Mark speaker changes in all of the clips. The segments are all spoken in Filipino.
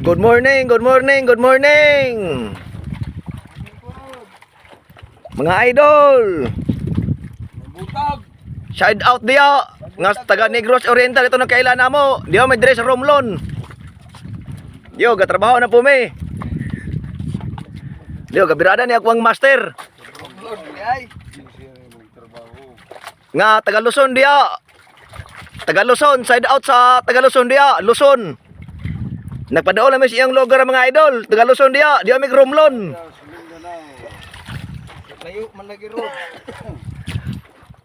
Speaker 1: Good morning, good morning, good morning. Mga idol.
Speaker 2: Butag.
Speaker 1: Shout out dia nga taga Negros Oriental ito nagkailan namo. Diyo may dress Romlon. Yo gatrabaho na po me. Diyo gabirada ni akong master. Nga taga Luzon dia. Taga Luzon, side out sa taga Luzon dia, Luzon. Nagpadaol na may siyang lugar mga idol, taga Luzon dia, diyo may Romlon.
Speaker 2: Layo man lagi ro.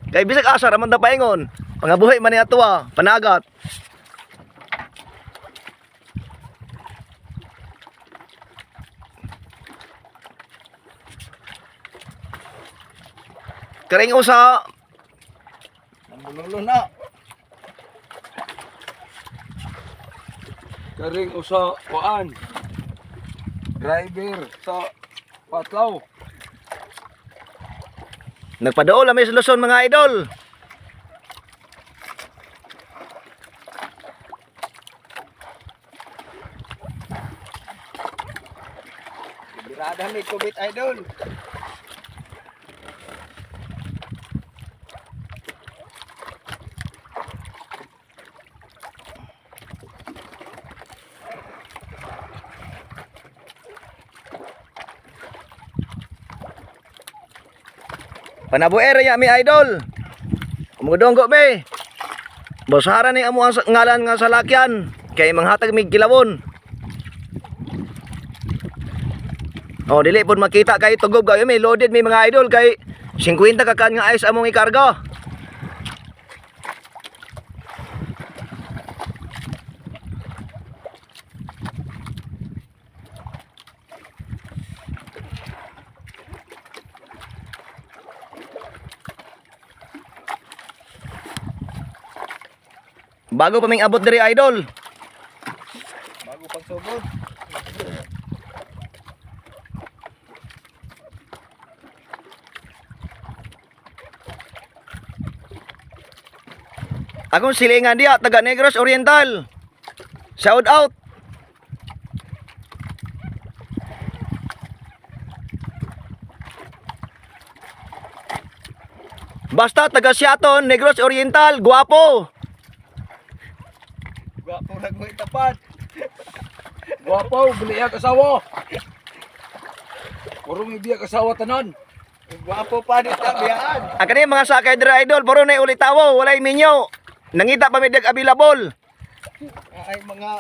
Speaker 1: Kay bisag asa raman ta paingon. Pangabuhi man ni ato panagat. Karing usa
Speaker 2: Namululo na. Karing usa kuan. Driver sa Patlaw.
Speaker 1: nagpadaol na may sa Luzon mga idol.
Speaker 2: Birada ni Kubit idol.
Speaker 1: Panabuer ya mi idol. Umudonggo be. Bosara ni amo ang ngalan nga salakyan kay manghatag mig kilawon. Oh dili pud makita kay tugob gayo may loaded mi mga idol kay 50 ka kan nga ice among ikarga. Bago pa ming abot diri idol.
Speaker 2: Bago pagsugod.
Speaker 1: Akong silingan dia taga Negros Oriental. Shout out. Basta taga Siaton, Negros Oriental, guwapo.
Speaker 2: Gwapo na ko itapat. Gwapo, biliya kasawa. Purong ibiya kasawa tanan. Gwapo pa di tabiyaan.
Speaker 1: Ang kanina mga sakay diri idol, puro na ulitawo, walay minyo. Nangita pa may dag available.
Speaker 2: Ay mga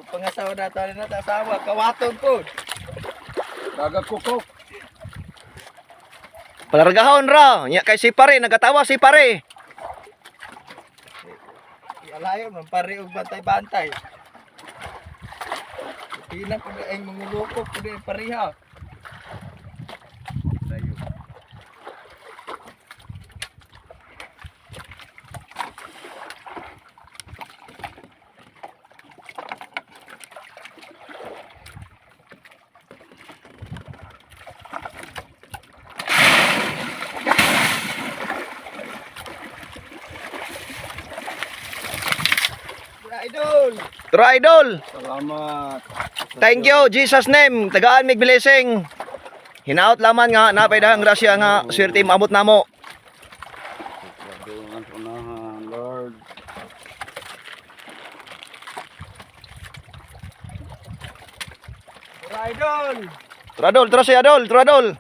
Speaker 2: pangasawa na tayo na asawa, kawaton po. Dagat kukok.
Speaker 1: Palargahon ra, nya kay si pare nagatawa si pare.
Speaker 2: Alayo man pare og bantay-bantay. Pila ko ay mangulukok ko di pareha. Layo. Idol.
Speaker 1: Tro idol.
Speaker 2: Salamat.
Speaker 1: Thank you Jesus name. Tagaan mig blessing. Hinaot laman nga napay dahang grasya nga swerte maabot namo.
Speaker 2: Ang unahan, Lord. Idol.
Speaker 1: Tro si idol, tro idol.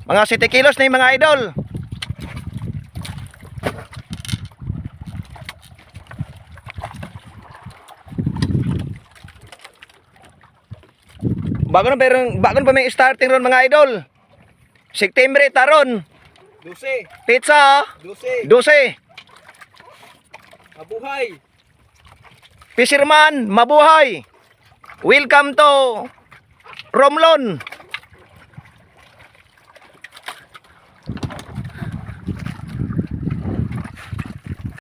Speaker 1: Mga 7 kilos na yung mga idol. Bago pa may starting ron mga idol. September taron.
Speaker 2: 12.
Speaker 1: Pizza
Speaker 2: 12.
Speaker 1: 12.
Speaker 2: Mabuhay.
Speaker 1: Fisherman, mabuhay. Welcome to Romlon.